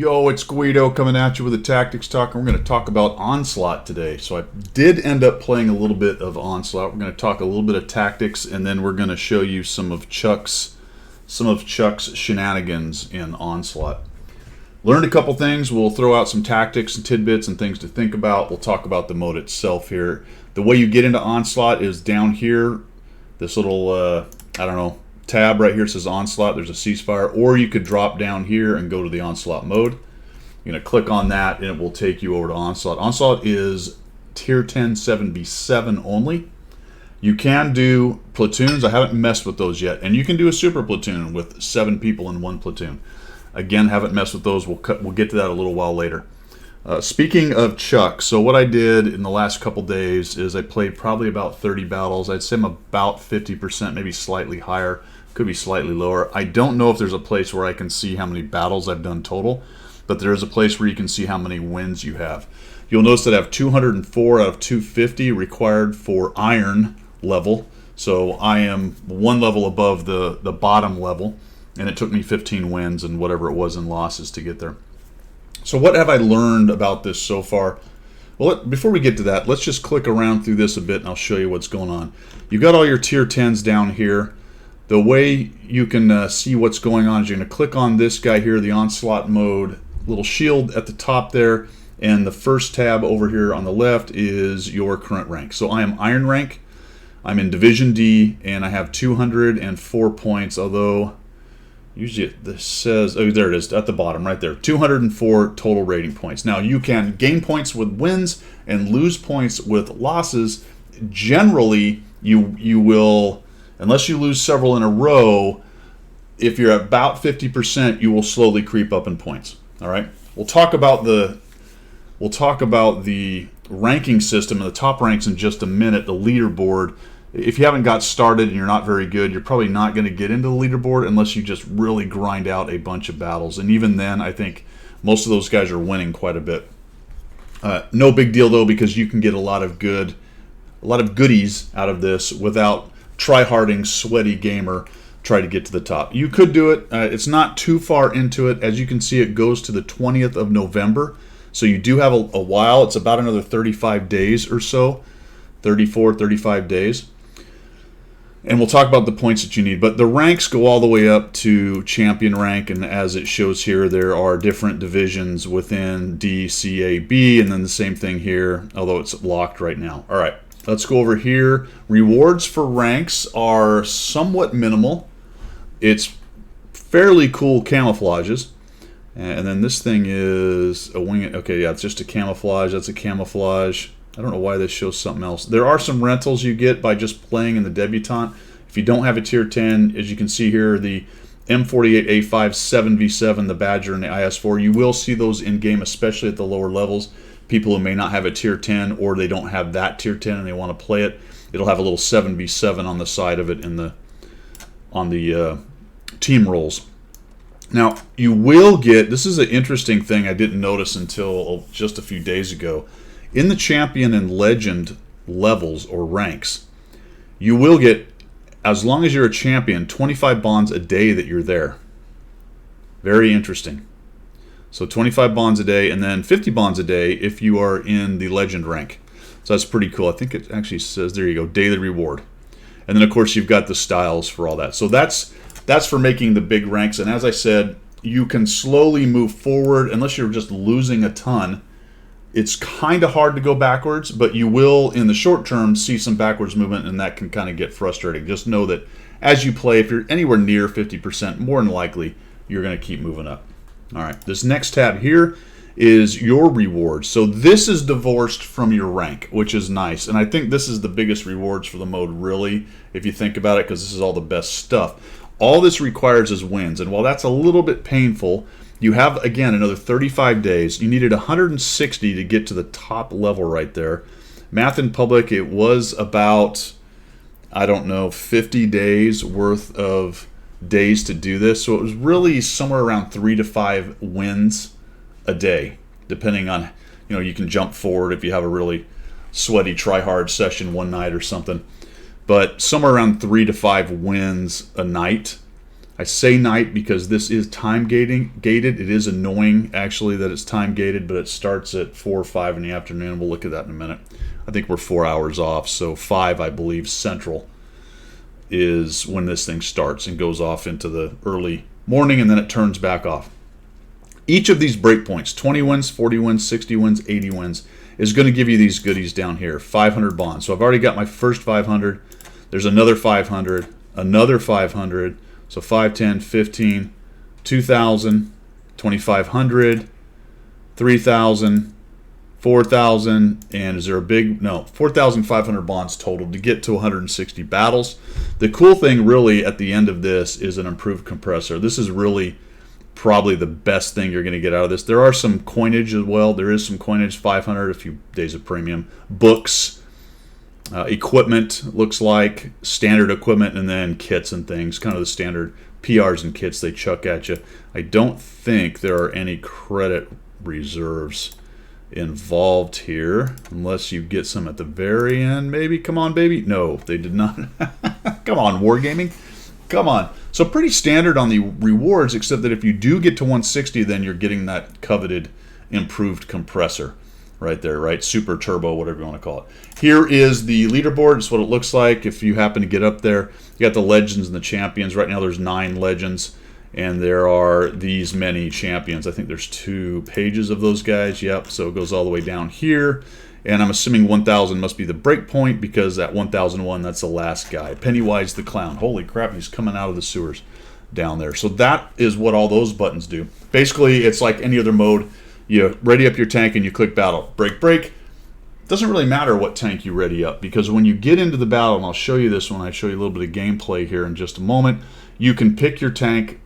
Yo, it's Guido coming at you with a tactics talk, and we're going to talk about Onslaught today. So I did end up playing a little bit of Onslaught. We're going to talk a little bit of tactics, and then we're going to show you some of Chuck's shenanigans in Onslaught. Learned a couple things. We'll throw out some tactics and tidbits and things to think about. We'll talk about the mode itself here. The way you get into Onslaught is down here. This little, tab right here says Onslaught. There's a ceasefire, or you could drop down here and go to the Onslaught mode. You're going to click on that and it will take you over to Onslaught. Onslaught is tier 10 7v7 only. You can do platoons. I haven't messed with those yet. And you can do a super platoon with 7 people in one platoon. Again, haven't messed with those. We'll get to that a little while later. Speaking of Chuck, so what I did in the last couple days is I played probably about 30 battles. I'd say I'm about 50%, maybe slightly higher. Could be slightly lower. I don't know if there's a place where I can see how many battles I've done total, but there is a place where you can see how many wins you have. You'll notice that I have 204 out of 250 required for iron level. So I am one level above the bottom level, and it took me 15 wins and whatever it was in losses to get there. So what have I learned about this so far? Well, before we get to that, let's just click around through this a bit and I'll show you what's going on. You've got all your tier 10s down here. The way you can see what's going on is you're going to click on this guy here, the Onslaught mode, little shield at the top there, and the first tab over here on the left is your current rank. So I am Iron rank, I'm in Division D, and I have 204 points, although usually this says, oh, there it is at the bottom right there, 204 total rating points. Now you can gain points with wins and lose points with losses. Generally, you will, unless you lose several in a row, if you're about 50%, you will slowly creep up in points. All right. We'll talk about the ranking system and the top ranks in just a minute, the leaderboard. If you haven't got started and you're not very good, you're probably not going to get into the leaderboard unless you just really grind out a bunch of battles. And even then, I think most of those guys are winning quite a bit. No big deal though, because you can get a lot of goodies out of this without try-harding, sweaty gamer try to get to the top. You could do it. It's not too far into it. As you can see, it goes to the 20th of November. So you do have a while. It's about another 35 days or so. 34, 35 days. And we'll talk about the points that you need. But the ranks go all the way up to champion rank. And as it shows here, there are different divisions within D, C, A, B. And then the same thing here, although it's locked right now. All right. Let's go over here. Rewards for ranks are somewhat minimal. It's fairly cool camouflages. And then this thing is a wing. Okay, yeah, it's just a camouflage. That's a camouflage. I don't know why this shows something else. There are some rentals you get by just playing in the debutante. If you don't have a tier 10, as you can see here, the M48A5 7v7, the Badger, and the IS4, you will see those in-game, especially at the lower levels. People who may not have a tier 10 or they don't have that tier 10 and they want to play it, it'll have a little 7v7 on the side of it on the team rolls. Now, you will get, this is an interesting thing I didn't notice until just a few days ago. In the champion and legend levels or ranks, you will get, as long as you're a champion, 25 bonds a day that you're there. Very interesting. So 25 bonds a day, and then 50 bonds a day if you are in the legend rank. So that's pretty cool. I think it actually says, there you go, daily reward. And then of course you've got the styles for all that. So that's for making the big ranks. And as I said, you can slowly move forward unless you're just losing a ton. It's kind of hard to go backwards, but you will in the short term see some backwards movement, and that can kind of get frustrating. Just know that as you play, if you're anywhere near 50%, more than likely you're going to keep moving up. All right, this next tab here is your rewards. So this is divorced from your rank, which is nice. And I think this is the biggest rewards for the mode, really, if you think about it, because this is all the best stuff. All this requires is wins. And while that's a little bit painful, you have, again, another 35 days. You needed 160 to get to the top level right there. Math in Public, it was about, I don't know, 50 days worth of days to do this, so it was really somewhere around 3 to 5 wins a day, depending on, you can jump forward if you have a really sweaty try-hard session one night or something, but somewhere around 3 to 5 wins a night. I say night because this is time gated. It is annoying, actually, that it's time gated, but it starts at 4 or 5 in the afternoon. We'll look at that in a minute. I think we're 4 hours off, so 5, I believe, Central is when this thing starts and goes off into the early morning, and then it turns back off. Each of these breakpoints, 20 wins, 40 wins, 60 wins, 80 wins, is going to give you these goodies down here, 500 bonds. So I've already got my first 500. There's another 500, another 500. So 5, 10, 15, 2,000, 2,500, 3,000, 4,000, and is there a big, no, 4,500 bonds total to get to 160 battles. The cool thing really at the end of this is an improved compressor. This is really probably the best thing you're going to get out of this. There are some coinage as well. There is some coinage, 500, a few days of premium. Books, equipment, looks like, standard equipment, and then kits and things, kind of the standard PRs and kits they chuck at you. I don't think there are any credit reserves involved here, unless you get some at the very end, maybe. Come on, baby. No, they did not. Come on, Wargaming. Come on. So pretty standard on the rewards, except that if you do get to 160, then you're getting that coveted improved compressor right there, right? Super turbo, whatever you want to call it. Here is the leaderboard. It's what it looks like if you happen to get up there. You got the legends and the champions. Right now there's 9 legends, and there are these many champions. I think there's 2 pages of those guys. Yep, so it goes all the way down here. And I'm assuming 1,000 must be the break point, because at 1,001, that's the last guy. Pennywise the Clown. Holy crap, he's coming out of the sewers down there. So that is what all those buttons do. Basically, it's like any other mode. You ready up your tank and you click battle. Break, break. Doesn't really matter what tank you ready up, because when you get into the battle, and I'll show you this when I show you a little bit of gameplay here in just a moment, you can pick your tank.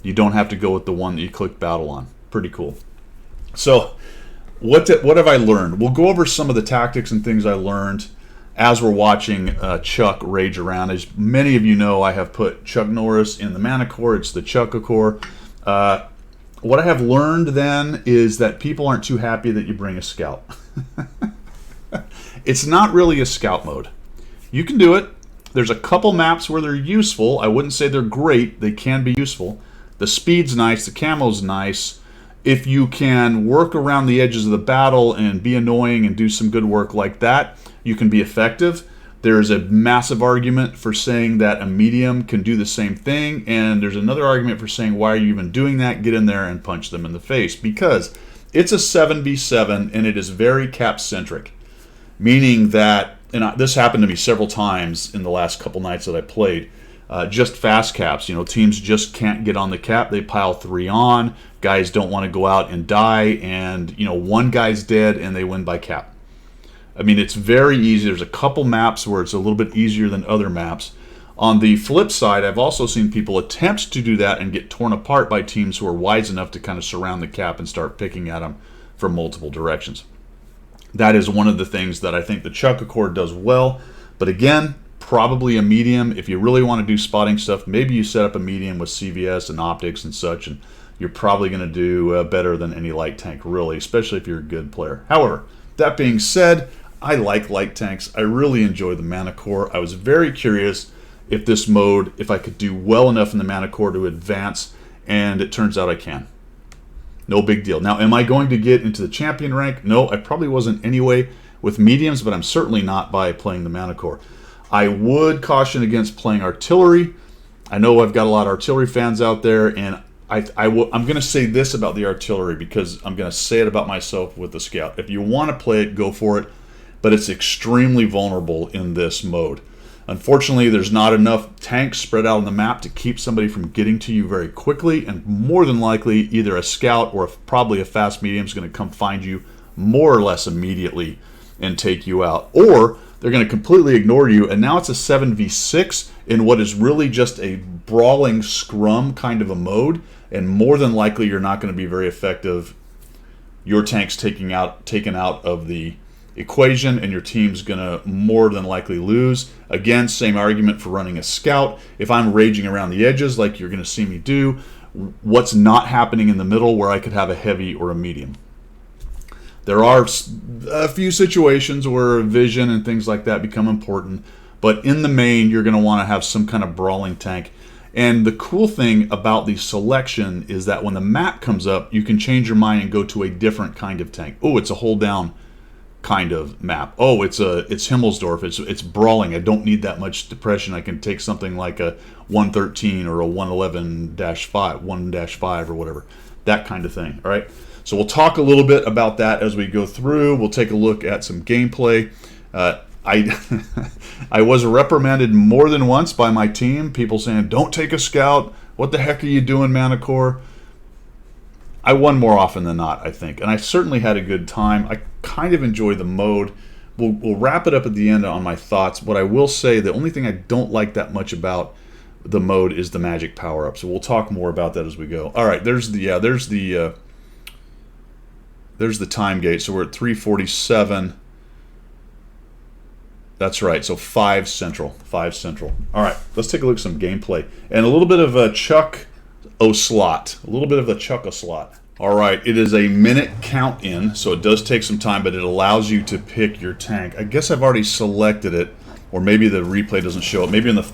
You don't have to go with the one that you click battle on. Pretty cool. So what have I learned? We'll go over some of the tactics and things I learned as we're watching Chuck rage around. As many of you know, I have put Chuck Norris in the Mana Corps. It's the Chuck-a-Corps. What I have learned then is that people aren't too happy that you bring a scout. It's not really a scout mode. You can do it. There's a couple maps where they're useful. I wouldn't say they're great. They can be useful. The speed's nice. The camo's nice. If you can work around the edges of the battle and be annoying and do some good work like that, you can be effective. There's a massive argument for saying that a medium can do the same thing, and there's another argument for saying, why are you even doing that? Get in there and punch them in the face, because it's a 7v7 and it is very cap-centric, meaning that, and this happened to me several times in the last couple nights that I played, just fast caps. You know, teams just can't get on the cap. They pile 3 on. Guys don't want to go out and die, and you know, one guy's dead and they win by cap. I mean, it's very easy. There's a couple maps where it's a little bit easier than other maps. On the flip side, I've also seen people attempt to do that and get torn apart by teams who are wise enough to kind of surround the cap and start picking at them from multiple directions. That is one of the things that I think the Chuck-a-Corps does well. But again, probably a medium. If you really want to do spotting stuff, maybe you set up a medium with CVS and optics and such, and you're probably going to do better than any light tank, really, especially if you're a good player. However, that being said, I like light tanks. I really enjoy the Mana Corps. I was very curious if this mode, if I could do well enough in the Mana Corps to advance, and it turns out I can. No big deal. Now, am I going to get into the champion rank? No, I probably wasn't anyway with mediums, but I'm certainly not by playing the Mana Corps. I would caution against playing artillery. I know I've got a lot of artillery fans out there, and I'm going to say this about the artillery, because I'm going to say it about myself with the scout. If you want to play it, go for it, but it's extremely vulnerable in this mode. Unfortunately, there's not enough tanks spread out on the map to keep somebody from getting to you very quickly, and more than likely, either a scout or probably a fast medium is going to come find you more or less immediately and take you out. Or they're going to completely ignore you, and now it's a 7v6 in what is really just a brawling scrum kind of a mode, and more than likely you're not going to be very effective. Your tank's taken out of the equation, and your team's going to more than likely lose. Again, same argument for running a scout. If I'm raging around the edges like you're going to see me do, what's not happening in the middle where I could have a heavy or a medium? There are a few situations where vision and things like that become important, but in the main, you're going to want to have some kind of brawling tank. And the cool thing about the selection is that when the map comes up, you can change your mind and go to a different kind of tank. Oh, it's a hold down kind of map. Oh, it's Himmelsdorf. It's brawling. I don't need that much depression. I can take something like a 113 or a 111-5, 1-5 or whatever. That kind of thing. All right. So we'll talk a little bit about that as we go through. We'll take a look at some gameplay. I was reprimanded more than once by my team. People saying, "Don't take a scout. What the heck are you doing, Manicore?" I won more often than not, I think, and I certainly had a good time. I kind of enjoy the mode. We'll wrap it up at the end on my thoughts. What I will say, the only thing I don't like that much about the mode is the magic power-up. So we'll talk more about that as we go. All right, there's the time gate. So we're at 3:47. That's right, so 5 Central. 5 Central. All right, let's take a look at some gameplay. And a little bit of a Chuck Onslaught. A little bit of the Chuck Onslaught. All right, it is a minute count in, so it does take some time, but it allows you to pick your tank. I guess I've already selected it, or maybe the replay doesn't show it. Maybe in the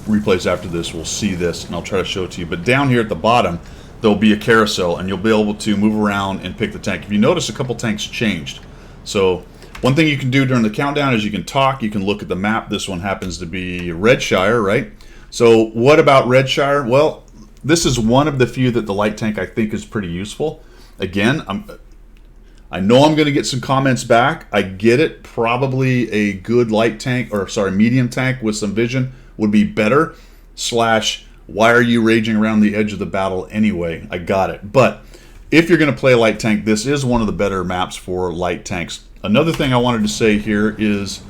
replays after this we'll see this, and I'll try to show it to you. But down here at the bottom, there'll be a carousel, and you'll be able to move around and pick the tank. If you notice, a couple tanks changed. So one thing you can do during the countdown is you can talk, you can look at the map. This one happens to be Redshire, right? So what about Redshire? Well, this is one of the few that the light tank I think is pretty useful. Again, I know I'm going to get some comments back. I get it. Probably a good light tank, or sorry, medium tank with some vision would be better. / why are you raging around the edge of the battle anyway? I got it. But if you're going to play a light tank, this is one of the better maps for light tanks. Another thing I wanted to say here is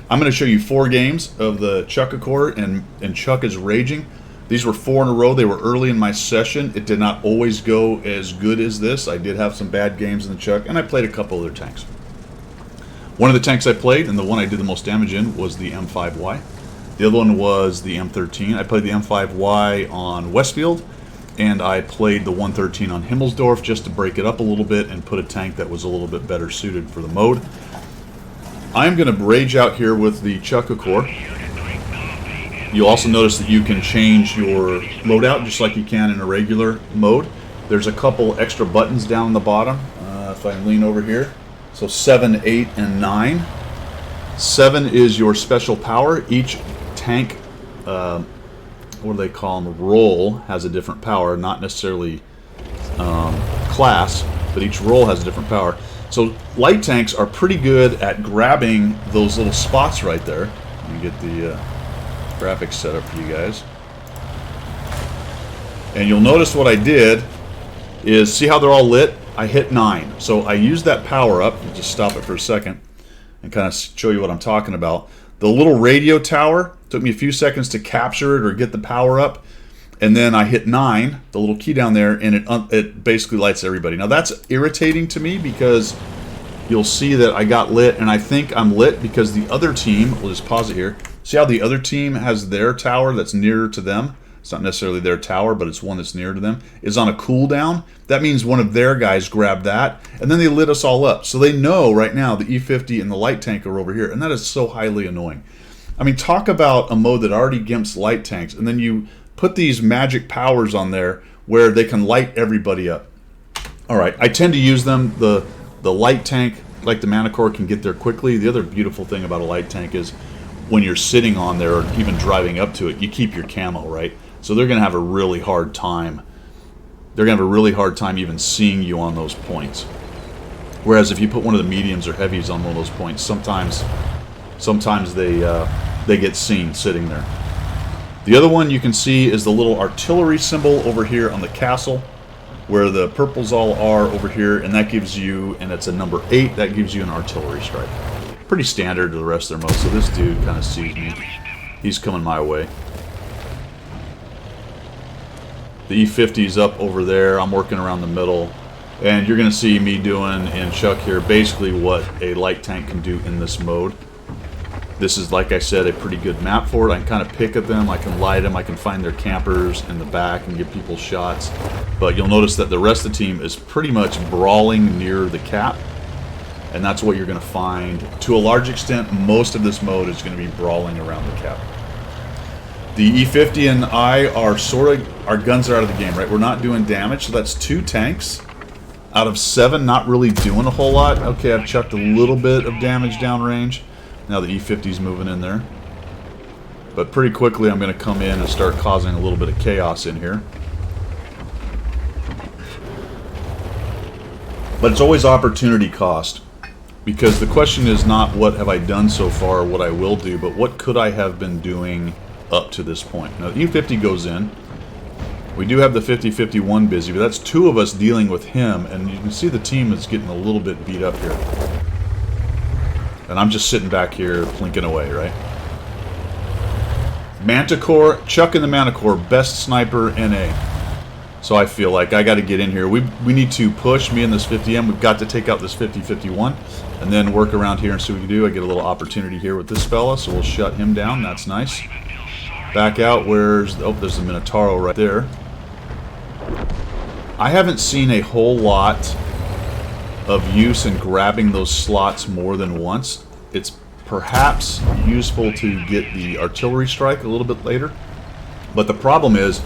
I'm going to show you 4 games of the Chuck Accord, and Chuck is raging. These were 4 in a row. They were early in my session. It did not always go as good as this. I did have some bad games in the Chuck, and I played a couple other tanks. One of the tanks I played, and the one I did the most damage in, was the M5Y. The other one was the M13. I played the M5Y on Westfield, and I played the 113 on Himmelsdorf just to break it up a little bit and put a tank that was a little bit better suited for the mode. I'm going to rage out here with the Chuck Accord. You'll also notice that you can change your loadout just like you can in a regular mode. There's a couple extra buttons down the bottom. If I lean over here. So 7, 8, and 9. 7 is your special power. Each tank, what do they call them? Role has a different power, not necessarily class, but each role has a different power. So light tanks are pretty good at grabbing those little spots right there. Let me get the graphics set up for you guys. And you'll notice what I did is, see how they're all lit? I hit 9. So I used that power up. I'll just stop it for a second and kind of show you what I'm talking about. The little radio tower, took me a few seconds to capture it or get the power up, and then I hit 9, the little key down there, and it basically lights everybody. Now that's irritating to me because you'll see that I got lit, and I think I'm lit because the other team, we'll just pause it here, see how the other team has their tower that's nearer to them? It's not necessarily their tower, but it's one that's near to them, is on a cooldown. That means one of their guys grabbed that, and then they lit us all up. So they know right now the E50 and the light tank are over here, and that is so highly annoying. I mean, talk about a mode that already gimps light tanks, and then you put these magic powers on there where they can light everybody up. All right, I tend to use them. The light tank, like the Manicore, can get there quickly. The other beautiful thing about a light tank is when you're sitting on there or even driving up to it, you keep your camo, right? So they're going to have a really hard time. They're going to have a really hard time even seeing you on those points. Whereas if you put one of the mediums or heavies on one of those points, sometimes they get seen sitting there. The other one you can see is the little artillery symbol over here on the castle, where the purples all are over here, and that gives you, and it's a number 8, that gives you an artillery strike. Pretty standard to the rest of their modes, so this dude kind of sees me. He's coming my way. The E50 is up over there. I'm working around the middle. And you're going to see me doing in Chuck here basically what a light tank can do in this mode. This is, like I said, a pretty good map for it. I can kind of pick at them. I can light them. I can find their campers in the back and give people shots. But you'll notice that the rest of the team is pretty much brawling near the cap. And that's what you're going to find. To a large extent, most of this mode is going to be brawling around the cap. The E50 and I are sort of, our guns are out of the game, right? We're not doing damage, so that's 2 tanks out of 7, not really doing a whole lot. Okay, I've chucked a little bit of damage downrange. Now the E50's moving in there. But pretty quickly I'm going to come in and start causing a little bit of chaos in here. But it's always opportunity cost. Because the question is not what have I done so far or what I will do, but what could I have been doing up to this point. Now the E50 goes in. We do have the 50-51 busy, but that's 2 of us dealing with him, and you can see the team is getting a little bit beat up here. And I'm just sitting back here plinking away, right? Manticore, chucking the Manticore, best sniper NA. So I feel like I got to get in here. We need to push, me and this 50M. We've got to take out this 50-51 and then work around here and see what we can do. I get a little opportunity here with this fella, so we'll shut him down. That's nice. Back out, where's... Oh, there's the Minotauro right there. I haven't seen a whole lot of use in grabbing those slots more than once. It's perhaps useful to get the artillery strike a little bit later. But the problem is,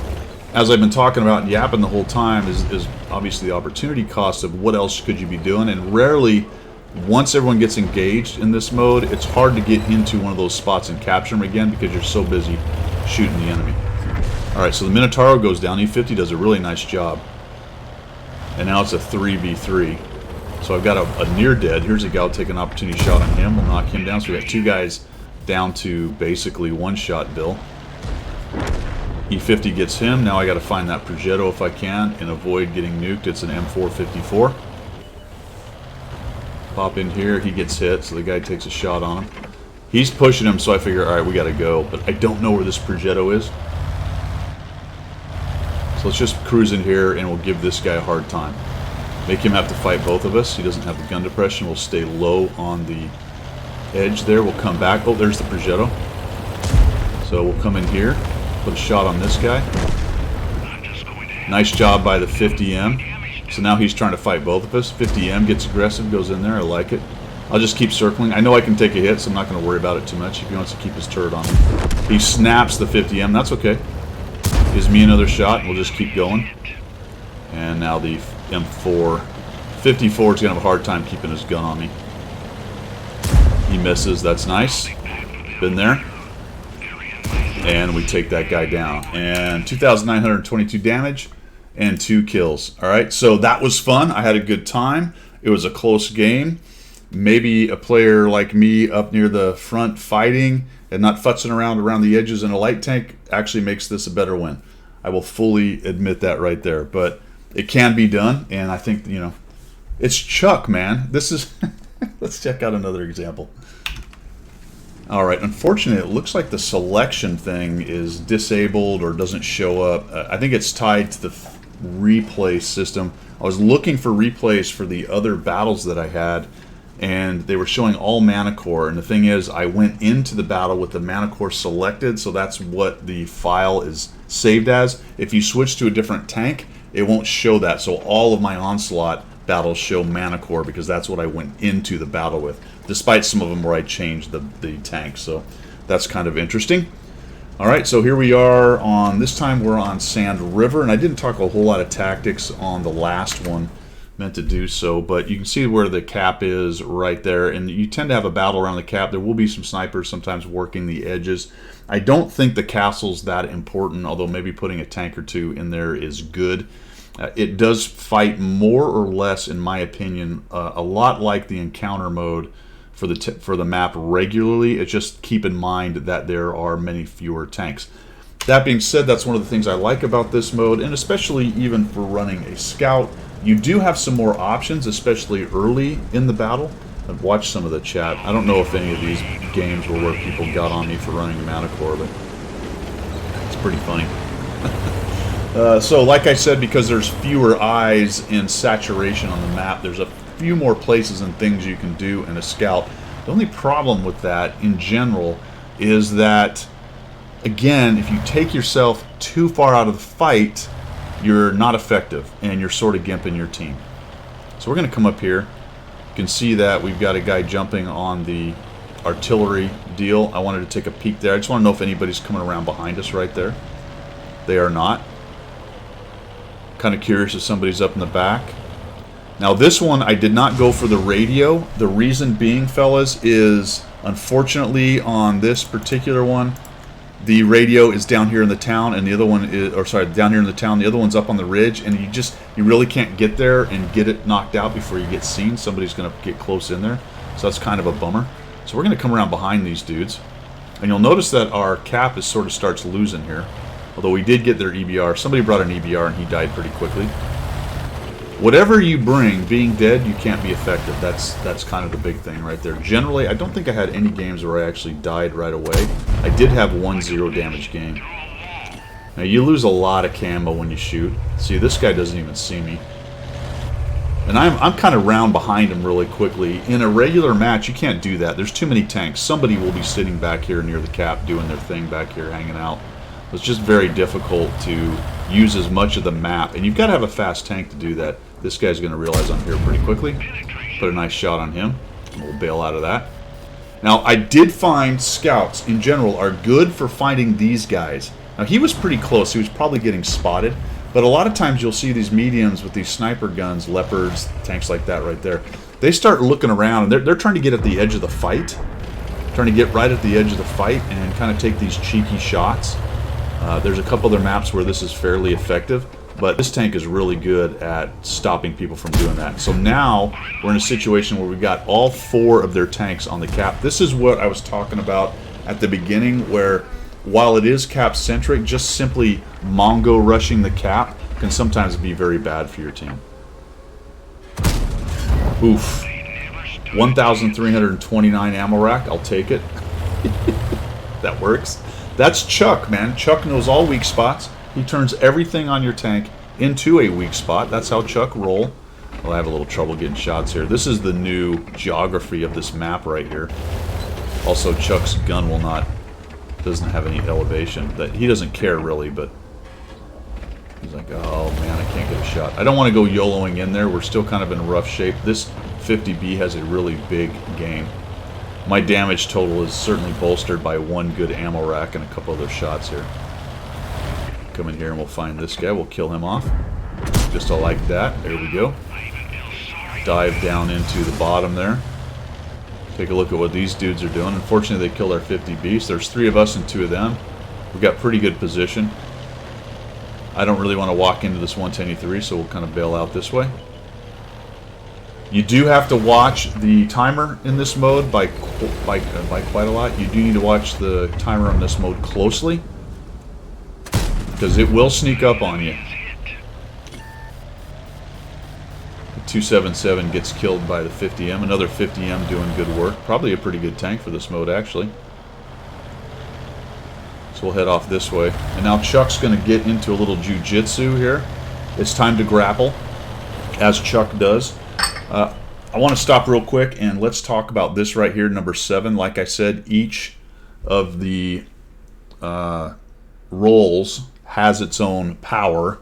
as I've been talking about and yapping the whole time, is obviously the opportunity cost of what else could you be doing. And rarely, once everyone gets engaged in this mode, it's hard to get into one of those spots and capture them again because you're so busy shooting the enemy. Alright, so the Minotauro goes down. E50 does a really nice job. And now it's a 3v3. So I've got a near dead. Here's a guy, I'll take an opportunity shot on him. We'll knock him down. So we got 2 guys down to basically 1-shot Bill. E50 gets him. Now I got to find that Progetto if I can and avoid getting nuked. It's an M454. Pop in here. He gets hit, so the guy takes a shot on him. He's pushing him, so I figure, alright, we got to go. But I don't know where this Progetto is. So let's just cruise in here and we'll give this guy a hard time. Make him have to fight both of us. He doesn't have the gun depression. We'll stay low on the edge there. We'll come back. Oh, there's the Progetto. So we'll come in here. Put a shot on this guy. Nice job by the 50M. So now he's trying to fight both of us. 50M gets aggressive, goes in there. I like it. I'll just keep circling. I know I can take a hit, so I'm not going to worry about it too much. If he wants to keep his turret on him. He snaps the 50M. That's okay. Gives me another shot, and we'll just keep going. And now the M4. 54 is going to have a hard time keeping his gun on me. He misses. That's nice. Been there. And we take that guy down. And 2,922 damage and 2 kills. Alright, so that was fun. I had a good time. It was a close game. Maybe a player like me up near the front fighting and not futzing around the edges in a light tank actually makes this a better win. I will fully admit that right there. But it can be done, and I think, you know, it's Chuck, man. This is... Let's check out another example. Alright, unfortunately, it looks like the selection thing is disabled or doesn't show up. I think it's tied to the replay system. I was looking for replays for the other battles that I had, and they were showing all Manticore. And the thing is, I went into the battle with the Manticore selected, so that's what the file is saved as. If you switch to a different tank, it won't show that. So all of my Onslaught battles show Manticore because that's what I went into the battle with, despite some of them where I changed the tank. So that's kind of interesting. Alright, so here we are on, this time we're on Sand River, and I didn't talk a whole lot of tactics on the last one, meant to do so, but you can see where the cap is right there, and you tend to have a battle around the cap. There will be some snipers sometimes working the edges. I don't think the castle's that important, although maybe putting a tank or 2 in there is good. It does fight more or less, in my opinion, a lot like the encounter mode for the map regularly. It's just keep in mind that there are many fewer tanks. That being said, that's one of the things I like about this mode, and especially even for running a scout. You do have some more options, especially early in the battle. I've watched some of the chat. I don't know if any of these games were where people got on me for running Manticore, but it's pretty funny. So like I said, because there's fewer eyes in saturation on the map, there's a few more places and things you can do in a scout. The only problem with that in general is that, again, if you take yourself too far out of the fight, you're not effective and you're sort of gimping your team. So we're going to come up here. You can see that we've got a guy jumping on the artillery deal. I wanted to take a peek there. I just want to know if anybody's coming around behind us right there. They are not. Kind of curious if somebody's up in the back. Now this one, I did not go for the radio. The reason being, fellas, is unfortunately on this particular one, the radio is down here in the town, and the other one is, or sorry, down here in the town. The other one's up on the ridge, and you really can't get there and get it knocked out before you get seen. Somebody's going to get close in there, so that's kind of a bummer. So we're going to come around behind these dudes, and you'll notice that our cap is sort of starts losing here. Although we did get their EBR. Somebody brought an EBR, and he died pretty quickly. Whatever you bring, being dead, you can't be effective. That's kind of the big thing right there. Generally, I don't think I had any games where I actually died right away. I did have one 0 damage game. Now, you lose a lot of camo when you shoot. See, this guy doesn't even see me. And I'm kind of round behind him really quickly. In a regular match, you can't do that. There's too many tanks. Somebody will be sitting back here near the cap doing their thing back here, hanging out. It's just very difficult to use as much of the map. And you've got to have a fast tank to do that. This guy's going to realize I'm here pretty quickly. Put a nice shot on him. We'll bail out of that. Now, I did find scouts, in general, are good for finding these guys. Now, he was pretty close. He was probably getting spotted. But a lot of times you'll see these mediums with these sniper guns, leopards, tanks like that right there. They start looking around, and they're trying to get at the edge of the fight. Trying to get right at the edge of the fight and kind of take these cheeky shots. There's a couple other maps where this is fairly effective. But this tank is really good at stopping people from doing that. So now we're in a situation where we've got all 4 of their tanks on the cap. This is what I was talking about at the beginning, where while it is cap-centric, just simply Mongo rushing the cap can sometimes be very bad for your team. Oof. 1,329 ammo rack. I'll take it. That works. That's Chuck, man. Chuck knows all weak spots. He turns everything on your tank into a weak spot. That's how Chuck roll. Well, I have a little trouble getting shots here. This is the new geography of this map right here. Also, Chuck's gun doesn't have any elevation. That he doesn't care really, but he's like, oh man, I can't get a shot. I don't want to go YOLOing in there. We're still kind of in rough shape. This 50B has a really big game. My damage total is certainly bolstered by 1 good ammo rack and a couple other shots here. Come in here and we'll find this guy. We'll kill him off. Just like that. There we go. Dive down into the bottom there. Take a look at what these dudes are doing. Unfortunately, they killed our 50 beast. There's 3 of us and 2 of them. We've got pretty good position. I don't really want to walk into this 110E3, so we'll kind of bail out this way. You do have to watch the timer in this mode by quite a lot. You do need to watch the timer on this mode closely, because it will sneak up on you. The 277 gets killed by the 50M. Another 50M doing good work. Probably a pretty good tank for this mode, actually. So we'll head off this way. And now Chuck's going to get into a little jiu-jitsu here. It's time to grapple, as Chuck does. I want to stop real quick and let's talk about this right here, number 7. Like I said, each of the roles has its own power,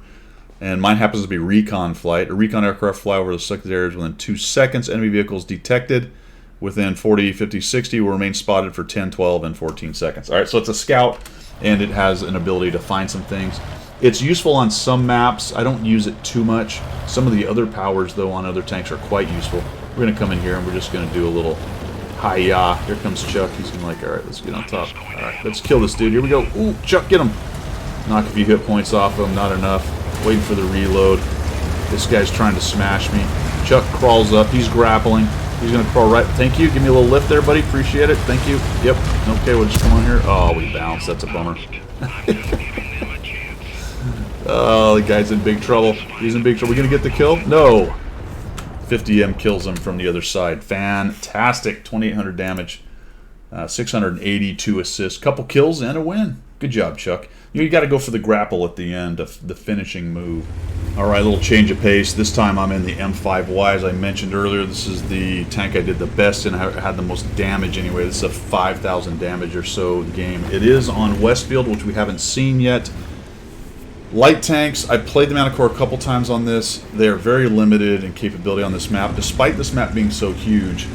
and mine happens to be recon flight. A recon aircraft fly over the selected areas within 2 seconds. Enemy vehicles detected within 40, 50, 60 will remain spotted for 10, 12, and 14 seconds. All right, so it's a scout, and it has an ability to find some things. It's useful on some maps. I don't use it too much. Some of the other powers, though, on other tanks are quite useful. We're going to come in here, and we're just going to do a little hi-ya. Here comes Chuck. He's going to like, all right, let's get on top. All right, let's kill this dude. Here we go. Ooh, Chuck, get him. Knock a few hit points off him. Not enough. Waiting for the reload. This guy's trying to smash me. Chuck crawls up. He's grappling. He's going to crawl right. Thank you. Give me a little lift there, buddy. Appreciate it. Thank you. Yep. Okay, we'll just come on here. Oh, we bounced. That's a bummer. Oh, the guy's in big trouble. He's in big trouble. We going to get the kill? No. 50M kills him from the other side. Fantastic. 2,800 damage. 682 assists. Couple kills and a win. Good job, Chuck. You got to go for the grapple at the end, the finishing move. All right, a little change of pace. This time I'm in the M5Y. As I mentioned earlier, this is the tank I did the best in. I had the most damage anyway. This is a 5,000 damage or so game. It is on Westfield, which we haven't seen yet. Light tanks, I played the Manticore a couple times on this. They are very limited in capability on this map. Despite this map being so huge,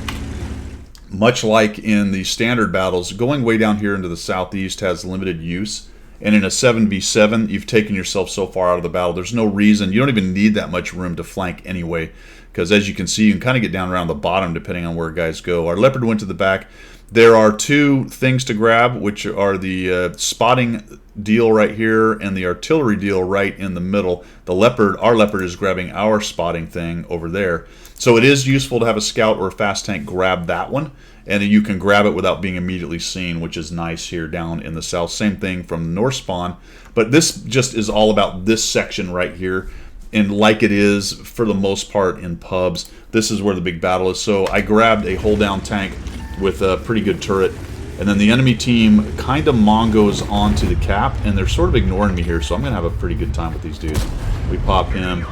much like in the standard battles, going way down here into the southeast has limited use. And in a 7v7, you've taken yourself so far out of the battle, there's no reason, you don't even need that much room to flank anyway. Because as you can see, you can kind of get down around the bottom depending on where guys go. Our leopard went to the back. There are two things to grab, which are the spotting deal right here and the artillery deal right in the middle. The leopard, our leopard, is grabbing our spotting thing over there. So it is useful to have a scout or a fast tank grab that one, and you can grab it without being immediately seen, which is nice here down in the south. Same thing from the north spawn, but this just is all about this section right here. And like it is for the most part in pubs, this is where the big battle is. So I grabbed a hold down tank with a pretty good turret, and then the enemy team kind of mongos onto the cap, and they're sort of ignoring me here, so I'm gonna have a pretty good time with these dudes. We pop him.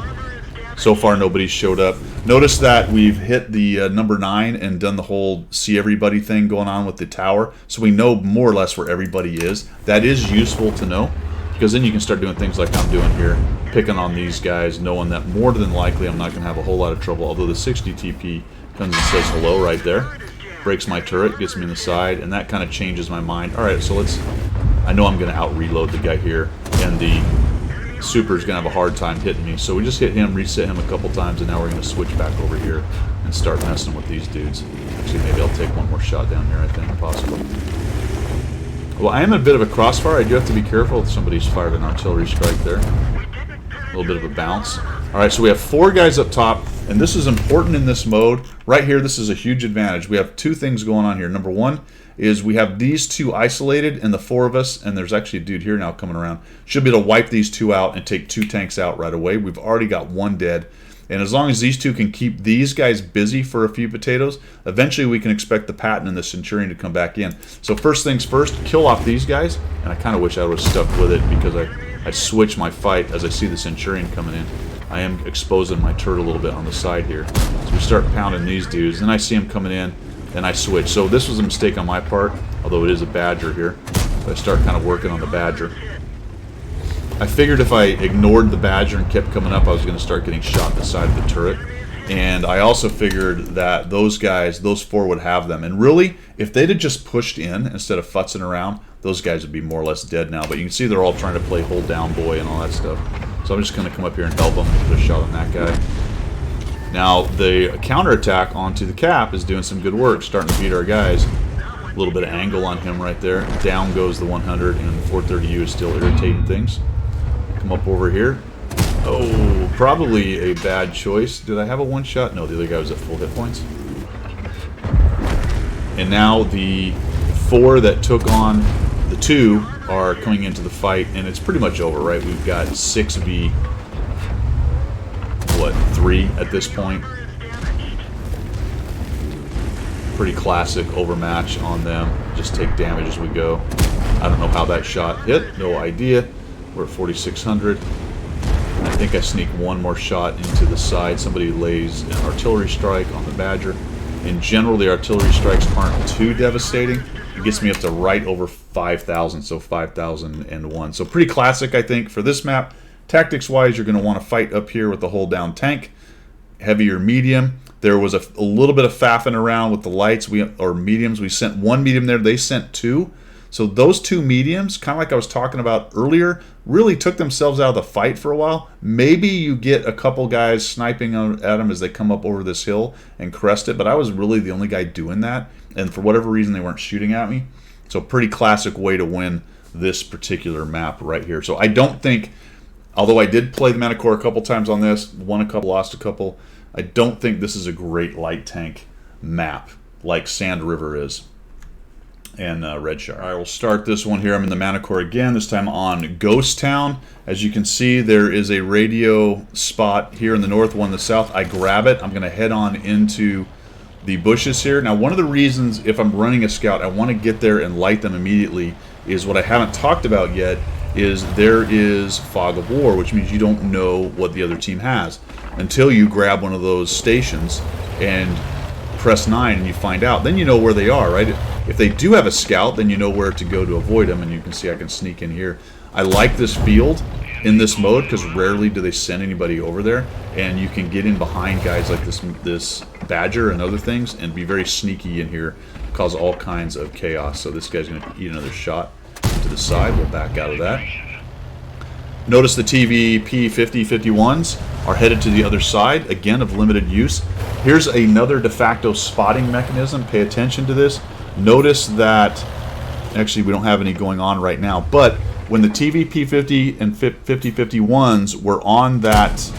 So far nobody's showed up. Notice that we've hit the number 9 and done the whole see everybody thing going on with the tower, so we know more or less where everybody is. That is useful to know, because then you can start doing things like I'm doing here, picking on these guys, knowing that more than likely I'm not going to have a whole lot of trouble, although the 60 TP comes and says hello right there. Breaks my turret, gets me in the side, and that kind of changes my mind. Alright, so let's... I know I'm going to out-reload the guy here, and the Super's going to have a hard time hitting me. So we just hit him, reset him a couple times, and now we're going to switch back over here and start messing with these dudes. Actually, maybe I'll take one more shot down here, I think, possibly. Well, I am in a bit of a crossfire. I do have to be careful if somebody's fired an artillery strike there. A little bit of a bounce. Alright, so we have 4 guys up top, and this is important in this mode. Right here, this is a huge advantage. We have 2 things going on here. Number 1 is we have these 2 isolated, and the 4 of us, and there's actually a dude here now coming around, should be able to wipe these 2 out and take 2 tanks out right away. We've already got 1 dead. And as long as these 2 can keep these guys busy for a few potatoes, eventually we can expect the Patton and the Centurion to come back in. So first things first, kill off these guys. And I kind of wish I would have stuck with it, because I switch my fight as I see the Centurion coming in. I am exposing my turret a little bit on the side here. So we start pounding these dudes. Then I see them coming in, and I switch. So this was a mistake on my part, although it is a Badger here. So I start kind of working on the Badger. I figured if I ignored the Badger and kept coming up, I was going to start getting shot in the side of the turret. And I also figured that those guys, those 4 would have them. And really, if they'd have just pushed in instead of futzing around, those guys would be more or less dead now. But you can see they're all trying to play hold down boy and all that stuff. So I'm just going to come up here and help them and put a shot on that guy. Now, the counterattack onto the cap is doing some good work, starting to beat our guys. A little bit of angle on him right there. Down goes the 100, and the 430U is still irritating things. Come up over here. Oh, probably a bad choice. Did I have a one-shot? No, the other guy was at full hit points. And now the 4 that took on the 2 are coming into the fight, and it's pretty much over, right? We've got 6v... what, 3 at this point. Pretty classic overmatch on them. Just take damage as we go. I don't know how that shot hit. No idea. We're at 4,600. I think I sneak one more shot into the side. Somebody lays an artillery strike on the Badger. In general, the artillery strikes aren't too devastating. It gets me up to right over 5,000, so 5,001. So pretty classic, I think, for this map. Tactics-wise, you're going to want to fight up here with the hold-down tank. Heavy or medium. There was a little bit of faffing around with the lights, or mediums. We sent 1 medium there. They sent 2. So those 2 mediums, kind of like I was talking about earlier, really took themselves out of the fight for a while. Maybe you get a couple guys sniping at them as they come up over this hill and crest it, but I was really the only guy doing that, and for whatever reason they weren't shooting at me. So pretty classic way to win this particular map right here. So I don't think, although I did play the Manticore a couple times on this, won a couple, lost a couple, I don't think this is a great light tank map like Sand River is. And Red Shark. I will start this one here. I'm in the Manticore again, this time on Ghost Town. As you can see, there is a radio spot here in the north, one in the south. I grab it. I'm going to head on into the bushes here. Now, one of the reasons, if I'm running a scout, I want to get there and light them immediately, is what I haven't talked about yet, is there is fog of war, which means you don't know what the other team has until you grab one of those stations and press 9 and you find out. Then you know where they are, right? If they do have a scout, then you know where to go to avoid them, and you can see I can sneak in here. I like this field. in this mode, because rarely do they send anybody over there, and you can get in behind guys like this Badger and other things and be very sneaky in here, cause all kinds of chaos. So this guy's going to eat another shot to the side. We'll back out of that. Notice the TVP 50-51s are headed to the other side, again of limited use. Here's another de facto spotting mechanism. Pay attention to this. Notice that, actually we don't have any going on right now, but when the TVP 50 and 50-51s were on that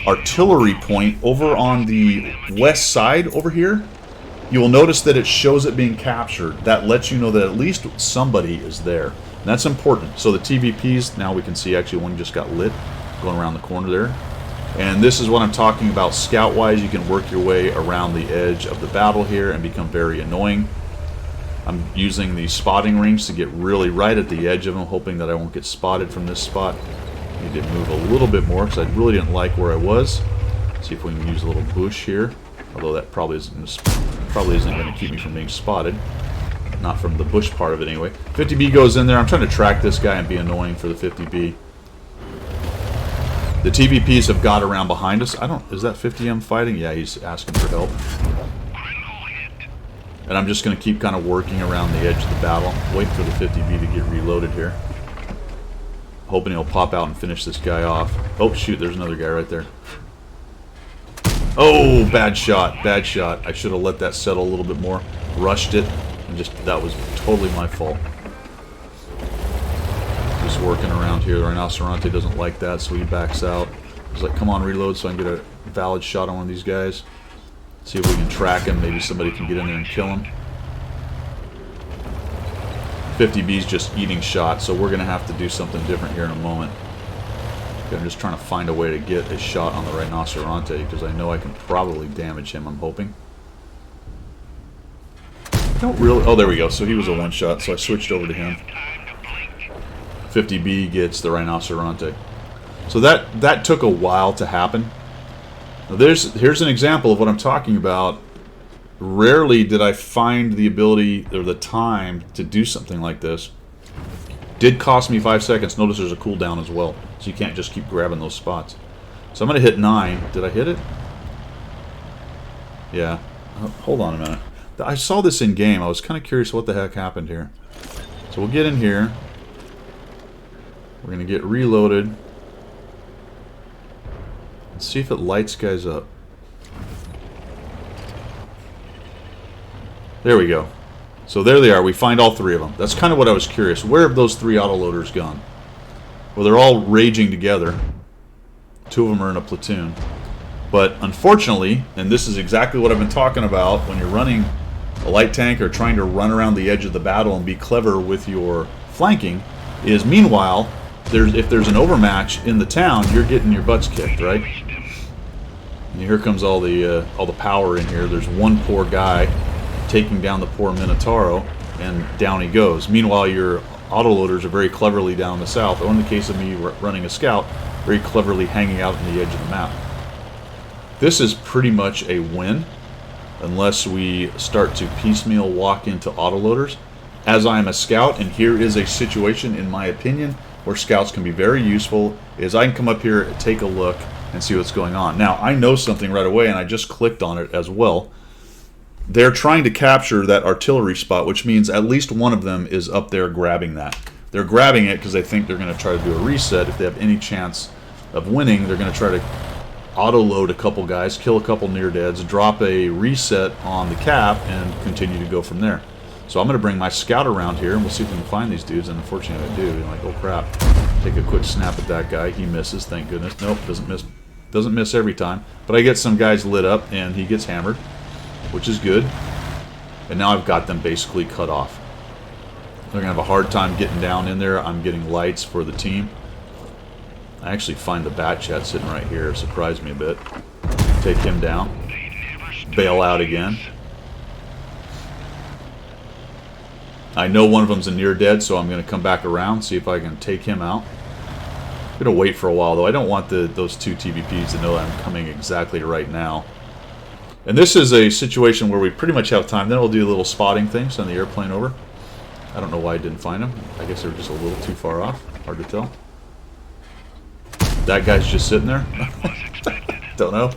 artillery point over on the west side over here, you will notice that it shows it being captured. That lets you know that at least somebody is there. And that's important. So the TVPs, now we can see actually one just got lit going around the corner there. And this is what I'm talking about scout-wise. You can work your way around the edge of the battle here and become very annoying. I'm using the spotting rings to get really right at the edge of them, hoping that I won't get spotted from this spot. Need to move a little bit more because I really didn't like where I was. See if we can use a little bush here, although that probably isn't going to keep me from being spotted. Not from the bush part of it anyway. 50B goes in there. I'm trying to track this guy and be annoying for the 50B. The TVPs have got around behind us. Is that 50M fighting? Yeah, he's asking for help. And I'm just going to keep kind of working around the edge of the battle. Wait for the 50B to get reloaded here. Hoping he'll pop out and finish this guy off. Oh, shoot, there's another guy right there. Oh, bad shot, bad shot. I should have let that settle a little bit more. Rushed it, and that was totally my fault. Just working around here. The Rhinoceronte doesn't like that, so he backs out. He's like, come on, reload so I can get a valid shot on one of these guys. See if we can track him. Maybe somebody can get in there and kill him. 50B's just eating shots, so we're going to have to do something different here in a moment. Okay, I'm just trying to find a way to get a shot on the Rhinoceronte because I know I can probably damage him, I'm hoping. Don't really... Oh, there we go. So he was a one-shot, so I switched over to him. 50B gets the Rhinoceronte. So that took a while to happen. Now here's an example of what I'm talking about. Rarely did I find the ability or the time to do something like this. Did cost me 5 seconds. Notice there's a cooldown as well, so you can't just keep grabbing those spots. So I'm going to hit 9. Did I hit it? Yeah. Hold on a minute. I saw this in game. I was kind of curious what the heck happened here. So we'll get in here. We're going to get reloaded. Let's see if it lights guys up. There we go. So there they are. We find all three of them. That's kind of what I was curious. Where have those three autoloaders gone? Well, they're all raging together. 2 of them are in a platoon. But unfortunately, and this is exactly what I've been talking about when you're running a light tank or trying to run around the edge of the battle and be clever with your flanking, is meanwhile, if there's an overmatch in the town, you're getting your butts kicked, right? And here comes all the power in here. There's one poor guy taking down the poor Minotauro, and down he goes. Meanwhile, your autoloaders are very cleverly down the south, or in the case of me running a scout, very cleverly hanging out on the edge of the map. This is pretty much a win, unless we start to piecemeal walk into autoloaders. As I am a scout, and here is a situation, in my opinion, where scouts can be very useful, is I can come up here, take a look, and see what's going on. Now, I know something right away, and I just clicked on it as well. They're trying to capture that artillery spot, which means at least one of them is up there grabbing that. They're grabbing it because they think they're going to try to do a reset. If they have any chance of winning, they're going to try to auto-load a couple guys, kill a couple near-deads, drop a reset on the cap, and continue to go from there. So I'm going to bring my scout around here, and we'll see if we can find these dudes, and unfortunately I do. I'm like, oh crap. Take a quick snap at that guy. He misses, thank goodness. Nope, doesn't miss. Doesn't miss every time. But I get some guys lit up, and he gets hammered, which is good. And now I've got them basically cut off. They're going to have a hard time getting down in there. I'm getting lights for the team. I actually find the bat chat sitting right here. It surprised me a bit. Take him down. Bail out again. I know one of them's a near dead, so I'm going to come back around, see if I can take him out. I'm going to wait for a while, though. I don't want those 2 TVPs to know that I'm coming exactly right now. And this is a situation where we pretty much have time. Then we'll do a little spotting thing, send the airplane over. I don't know why I didn't find them. I guess they were just a little too far off. Hard to tell. That guy's just sitting there. Don't know.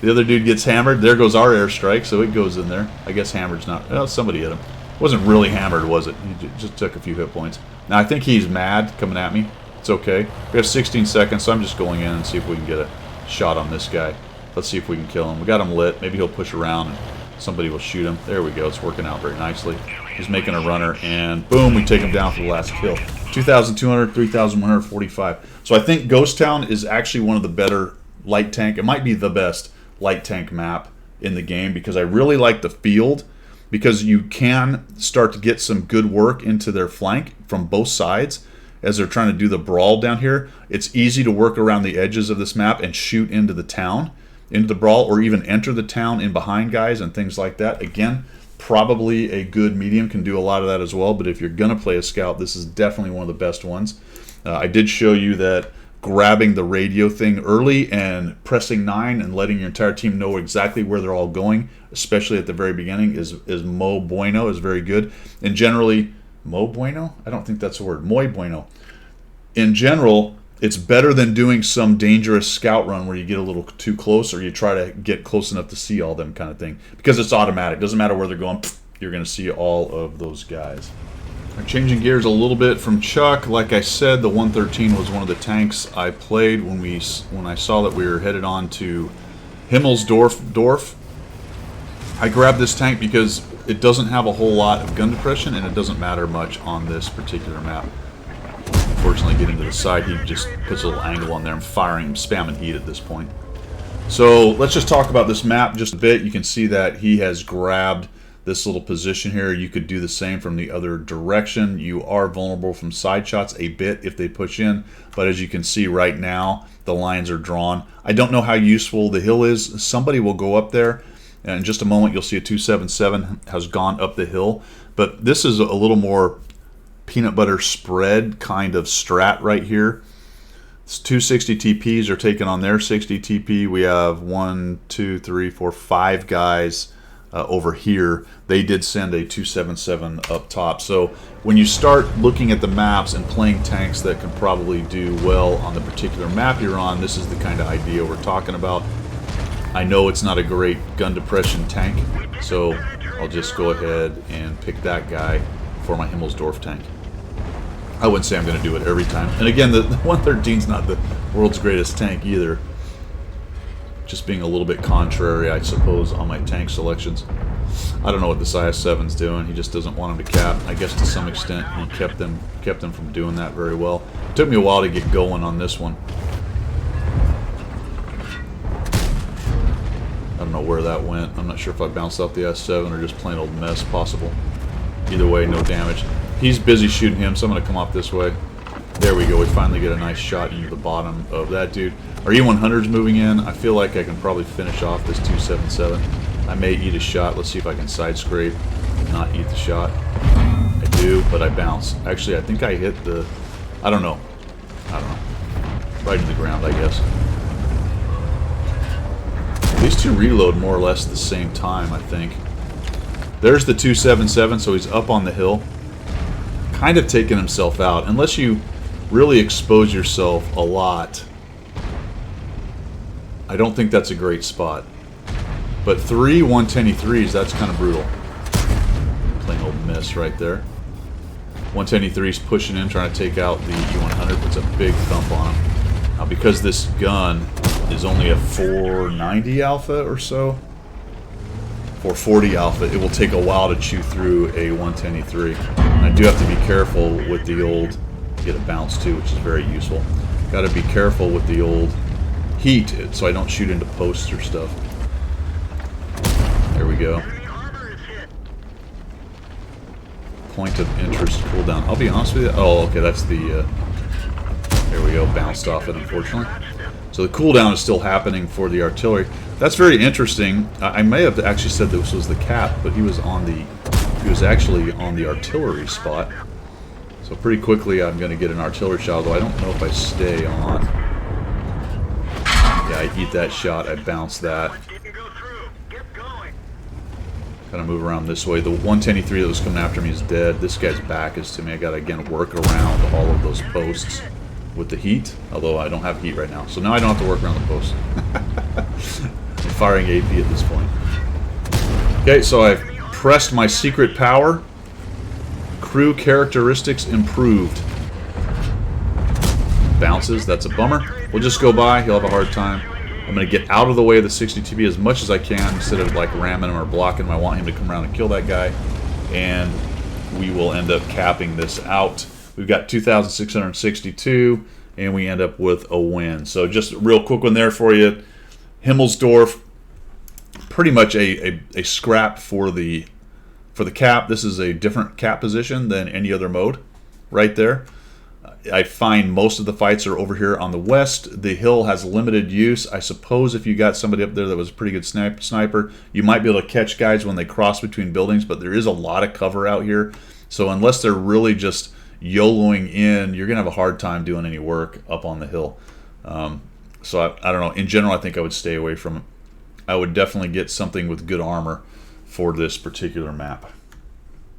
The other dude gets hammered. There goes our airstrike, so it goes in there. I guess hammered's not... Well, somebody hit him. Wasn't really hammered, was it? He just took a few hit points. Now, I think he's mad coming at me. It's okay. We have 16 seconds, so I'm just going in and see if we can get a shot on this guy. Let's see if we can kill him. We got him lit. Maybe he'll push around and somebody will shoot him. There we go. It's working out very nicely. He's making a runner, and boom, we take him down for the last kill. 2,200, 3,145. So I think Ghost Town is actually one of the better light tank. It might be the best light tank map in the game because I really like the field, because you can start to get some good work into their flank from both sides as they're trying to do the brawl down here. It's easy to work around the edges of this map and shoot into the town, into the brawl, or even enter the town in behind guys and things like that. Again, probably a good medium can do a lot of that as well, but if you're going to play a scout, this is definitely one of the best ones. I did show you that grabbing the radio thing early and pressing 9 and letting your entire team know exactly where they're all going, especially at the very beginning, is muy bueno, is very good. And generally, muy bueno? I don't think that's a word. Muy bueno. In general, it's better than doing some dangerous scout run where you get a little too close or you try to get close enough to see all them kind of thing. Because it's automatic. Doesn't matter where they're going, you're going to see all of those guys. Changing gears a little bit from Chuck. Like I said, the 113 was one of the tanks I played when I saw that we were headed on to Himmelsdorf. I grabbed this tank because it doesn't have a whole lot of gun depression and it doesn't matter much on this particular map. Unfortunately, getting to the side, he just puts a little angle on there. I'm firing, spamming heat at this point. So let's just talk about this map just a bit. You can see that he has grabbed this little position here. You could do the same from the other direction. You are vulnerable from side shots a bit if they push in, but as you can see right now, the lines are drawn. I don't know how useful the hill is. Somebody will go up there, and in just a moment you'll see a 277 has gone up the hill, but this is a little more peanut butter spread kind of strat right here. It's 260 TPs are taken on their 60 TP. We have 1, 2, 3, 4, 5 guys over here. They did send a 277 up top. So when you start looking at the maps and playing tanks that can probably do well on the particular map you're on, this is the kind of idea we're talking about. I know it's not a great gun depression tank, so I'll just go ahead and pick that guy for my Himmelsdorf tank. I wouldn't say I'm going to do it every time. And again, the 113 is not the world's greatest tank either. Just being a little bit contrary, I suppose, on my tank selections. I don't know what this IS-7's doing. He just doesn't want him to cap. I guess to some extent he kept them from doing that very well. It took me a while to get going on this one. I don't know where that went. I'm not sure if I bounced off the S7 or just plain old mess possible. Either way, no damage. He's busy shooting him, so I'm going to come off this way. There we go. We finally get a nice shot into the bottom of that dude. Our E100's moving in. I feel like I can probably finish off this 277. I may eat a shot. Let's see if I can side scrape and not eat the shot. I do, but I bounce. Actually, I think I hit the... I don't know. Right to the ground, I guess. These two reload more or less at the same time, I think. There's the 277, so he's up on the hill. Kind of taking himself out. Unless you really expose yourself a lot, I don't think that's a great spot. But 3 110-3s, that's kind of brutal. Plain old miss right there. 110-3's pushing in, trying to take out the E100, puts a big thump on him. Now, because this gun is only a 490 alpha or so, 440 alpha, it will take a while to chew through a 110-3. And I do have to be careful with the old, get a bounce too, which is very useful. Got to be careful with the old heat so I don't shoot into posts or stuff. There we go. Point of interest cooldown. I'll be honest with you. Oh, okay, that's the... there we go, bounced off it, unfortunately. So the cooldown is still happening for the artillery. That's very interesting. I may have actually said this was the cap, but he was actually on the artillery spot. So pretty quickly I'm going to get an artillery shot, although I don't know if I stay on. Yeah, I eat that shot, I bounce that. Kind of move around this way. The 110-3 that was coming after me is dead. This guy's back is to me. I got to again work around all of those posts with the heat, although I don't have heat right now. So now I don't have to work around the post. I'm firing AP at this point. Okay, so I've pressed my secret power. Crew characteristics improved. Bounces, that's a bummer. We'll just go by, he'll have a hard time. I'm going to get out of the way of the 60 TP as much as I can instead of like ramming him or blocking him. I want him to come around and kill that guy. And we will end up capping this out. We've got 2,662 and we end up with a win. So just a real quick one there for you. Himmelsdorf, pretty much a scrap for the cap. This is a different cap position than any other mode right there. I find most of the fights are over here on the west. The hill has limited use. I suppose if you got somebody up there that was a pretty good sniper, you might be able to catch guys when they cross between buildings, but there is a lot of cover out here. So unless they're really just YOLOing in, you're going to have a hard time doing any work up on the hill. So I don't know. In general, I think I would stay away from it. I would definitely get something with good armor for this particular map.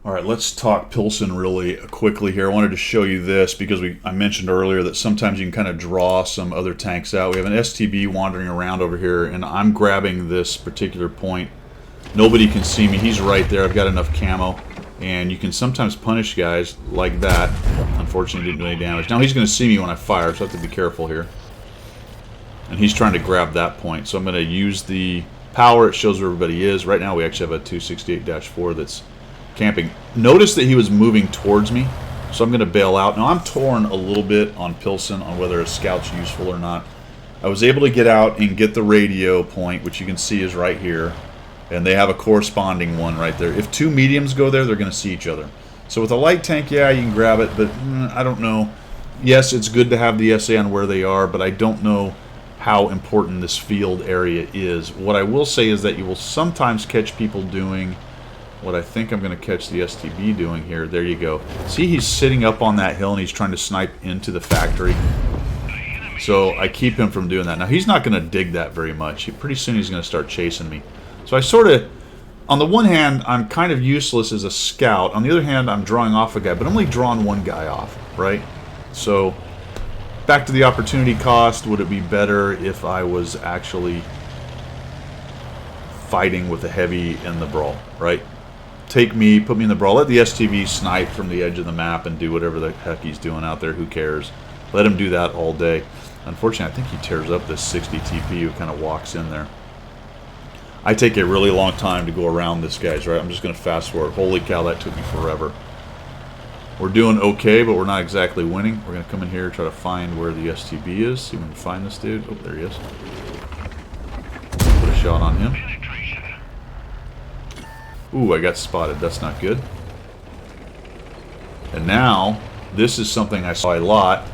All right, let's talk Pilsen really quickly here. I wanted to show you this because I mentioned earlier that sometimes you can kind of draw some other tanks out. We have an STB wandering around over here, and I'm grabbing this particular point. Nobody can see me. He's right there. I've got enough camo, and you can sometimes punish guys like that. Unfortunately, didn't do any damage. Now he's going to see me when I fire, so I have to be careful here. And he's trying to grab that point, so I'm going to use the power. It shows where everybody is. Right now, we actually have a 268-4 that's camping. Notice that he was moving towards me, so I'm going to bail out. Now I'm torn a little bit on Pilsen on whether a scout's useful or not. I was able to get out and get the radio point, which you can see is right here, and they have a corresponding one right there. If two mediums go there, they're going to see each other. So with a light tank, yeah, you can grab it, but I don't know. Yes, it's good to have the SA on where they are, but I don't know how important this field area is. What I will say is that you will sometimes catch people doing what I think I'm going to catch the STB doing here. There you go. See, he's sitting up on that hill and he's trying to snipe into the factory. So I keep him from doing that. Now, he's not going to dig that very much. Pretty soon he's going to start chasing me. So I sort of, on the one hand, I'm kind of useless as a scout. On the other hand, I'm drawing off a guy, but I'm only drawing one guy off, right? So back to the opportunity cost. Would it be better if I was actually fighting with a heavy in the brawl, right? Take me, put me in the brawl, let the STV snipe from the edge of the map and do whatever the heck he's doing out there. Who cares? Let him do that all day. Unfortunately, I think he tears up this 60 TP who kind of walks in there. I take a really long time to go around this guy's, right? I'm just going to fast forward. Holy cow, that took me forever. We're doing okay, but we're not exactly winning. We're going to come in here, try to find where the STB is. See if we can find this dude. Oh, there he is. Put a shot on him. Ooh, I got spotted. That's not good. And now, this is something I saw a lot.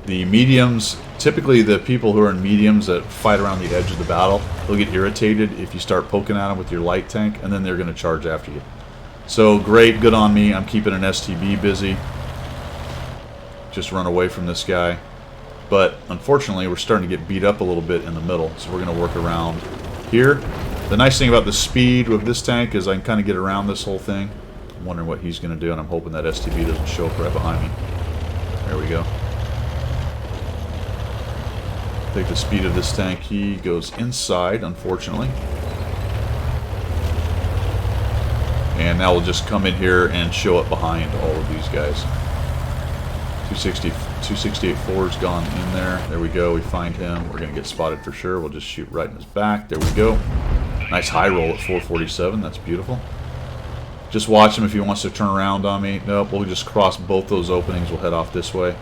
The mediums, typically the people who are in mediums that fight around the edge of the battle, they'll get irritated if you start poking at them with your light tank, and then they're going to charge after you. So, great, good on me. I'm keeping an STB busy. Just run away from this guy. But, unfortunately, we're starting to get beat up a little bit in the middle, so we're going to work around here. The nice thing about the speed with this tank is I can kind of get around this whole thing. I'm wondering what he's going to do, and I'm hoping that STB doesn't show up right behind me. There we go. Take the speed of this tank. He goes inside, unfortunately. And now we'll just come in here and show up behind all of these guys. 268-4's gone in there. There we go. We find him. We're going to get spotted for sure. We'll just shoot right in his back. There we go. Nice high roll at 447. That's beautiful. Just watch him if he wants to turn around on me. Nope, we'll just cross both those openings. We'll head off this way.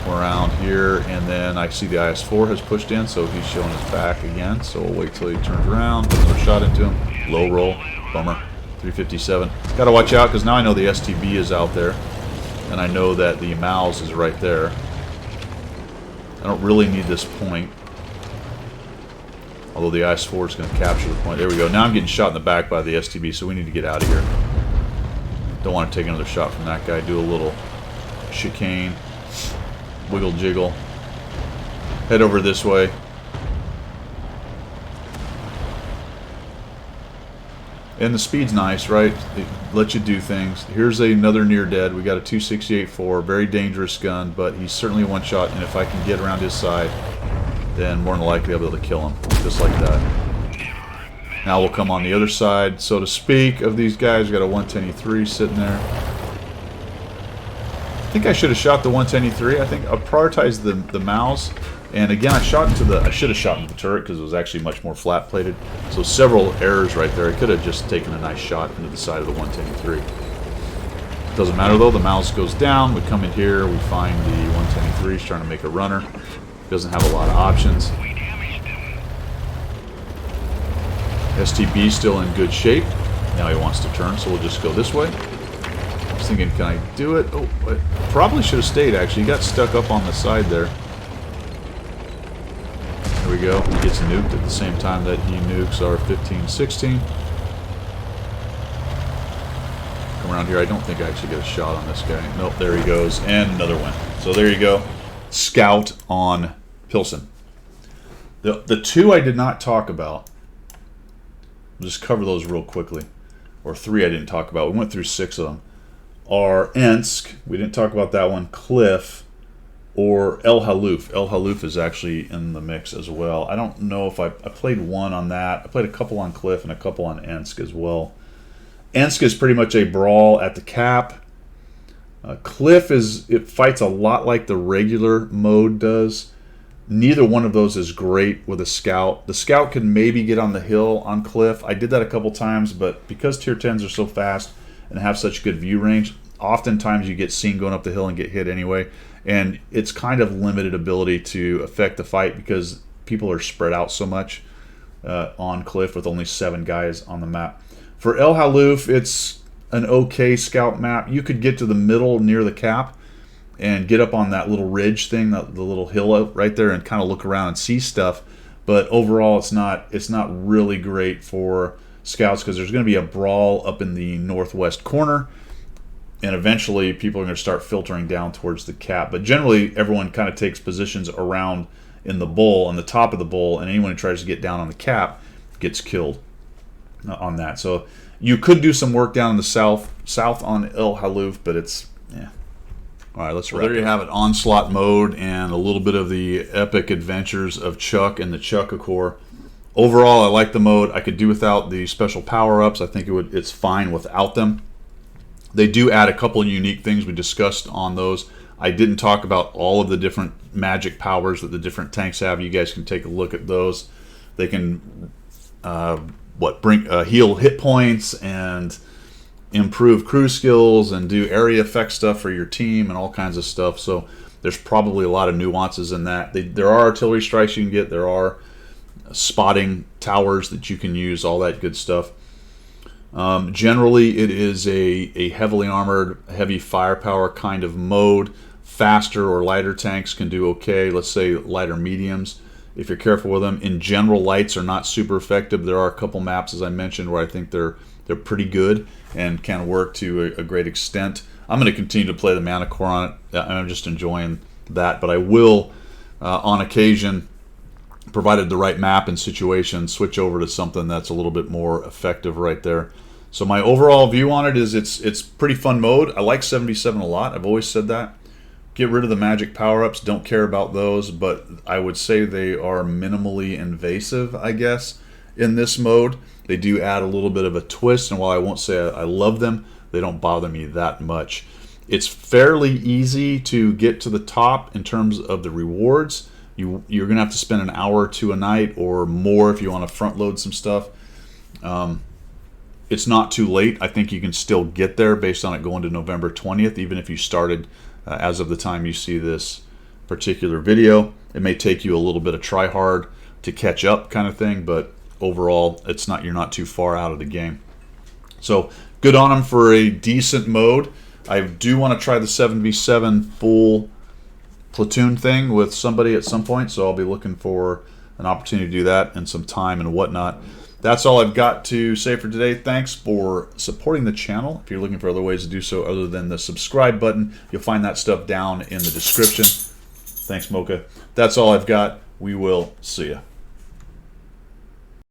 We're around here, and then I see the IS-4 has pushed in, so he's showing his back again. So we'll wait till he turns around, put another shot into him. Low roll. Bummer. 357. Got to watch out, because now I know the STB is out there, and I know that the Mouse is right there. I don't really need this point. Although the IS-4 is going to capture the point. There we go. Now I'm getting shot in the back by the STB, so we need to get out of here. Don't want to take another shot from that guy. Do a little chicane. Wiggle jiggle. Head over this way. And the speed's nice, right? It lets you do things. Here's another near dead. We got a 268-4, very dangerous gun, but he's certainly a one shot, and if I can get around his side, then more than likely I'll be able to kill him, just like that. Now we'll come on the other side, so to speak, of these guys. We got a 110E3 sitting there. I think I should have shot the 110E3. I think I prioritized the mouse. And again, I should have shot into the turret because it was actually much more flat-plated. So several errors right there. I could have just taken a nice shot into the side of the 110E3. Doesn't matter though, the mouse goes down. We come in here, we find the 110E3 is trying to make a runner. Doesn't have a lot of options. STB still in good shape. Now he wants to turn, so we'll just go this way. I was thinking, can I do it? Oh, I probably should have stayed actually. He got stuck up on the side there. There we go. He gets nuked at the same time that he nukes our 15-16. Come around here. I don't think I actually get a shot on this guy. Nope, there he goes. And another one. So there you go. Scout on Pilsen. The two I did not talk about, I'll just cover those real quickly, or three I didn't talk about. We went through 6 of them. Are Ensk, we didn't talk about that one, Cliff, or El Halouf. El Halouf is actually in the mix as well. I don't know if I played one on that. I played a couple on Cliff and a couple on Ensk as well. Ensk is pretty much a brawl at the cap. Cliff it fights a lot like the regular mode does. Neither one of those is great with a scout. The scout can maybe get on the hill on Cliff. I did that a couple times, but because tier 10s are so fast and have such good view range, oftentimes you get seen going up the hill and get hit anyway. And it's kind of limited ability to affect the fight because people are spread out so much on Cliff with only 7 guys on the map. For El Halouf, it's an okay scout map. You could get to the middle near the cap and get up on that little ridge thing, the little hill out right there, and kind of look around and see stuff. But overall, it's not really great for scouts because there's going to be a brawl up in the northwest corner, and eventually people are going to start filtering down towards the cap. But generally, everyone kind of takes positions around in the bowl, on the top of the bowl, and anyone who tries to get down on the cap gets killed on that. So you could do some work down in the south on El Halouf, but it's, yeah. All right, let's wrap. There you have it, Onslaught mode and a little bit of the epic adventures of Chuck and the Chuck-a-core. Overall, I like the mode. I could do without the special power-ups. I think it's fine without them. They do add a couple of unique things. We discussed on those. I didn't talk about all of the different magic powers that the different tanks have. You guys can take a look at those. They can heal hit points and improve crew skills and do area effect stuff for your team and all kinds of stuff. So there's probably a lot of nuances in that. There are artillery strikes you can get. There are spotting towers that you can use, all that good stuff. Generally, it is a heavily armored, heavy firepower kind of mode. Faster or lighter tanks can do okay. Let's say lighter mediums, if you're careful with them. In general, lights are not super effective. There are a couple maps, as I mentioned, where I think they're pretty good and can work to a great extent. I'm going to continue to play the Mana Core on it. I'm just enjoying that, but I will, on occasion, provided the right map and situation, switch over to something that's a little bit more effective right there. So my overall view on it is it's pretty fun mode. I like 77 a lot. I've always said that. Get rid of the magic power-ups. Don't care about those, but I would say they are minimally invasive, I guess, in this mode. They do add a little bit of a twist, and while I won't say I love them, they don't bother me that much. It's fairly easy to get to the top in terms of the rewards. You're going to have to spend an hour or two a night or more if you want to front load some stuff. It's not too late. I think you can still get there based on it going to November 20th, even if you started as of the time you see this particular video. It may take you a little bit of try hard to catch up kind of thing, but overall, you're not too far out of the game. So good on them for a decent mode. I do want to try the 7v7 full platoon thing with somebody at some point, so I'll be looking for an opportunity to do that and some time and whatnot. That's all I've got to say for today. Thanks for supporting the channel. If you're looking for other ways to do so other than the subscribe button, you'll find that stuff down in the description. Thanks, Mocha. That's all I've got. We will see ya.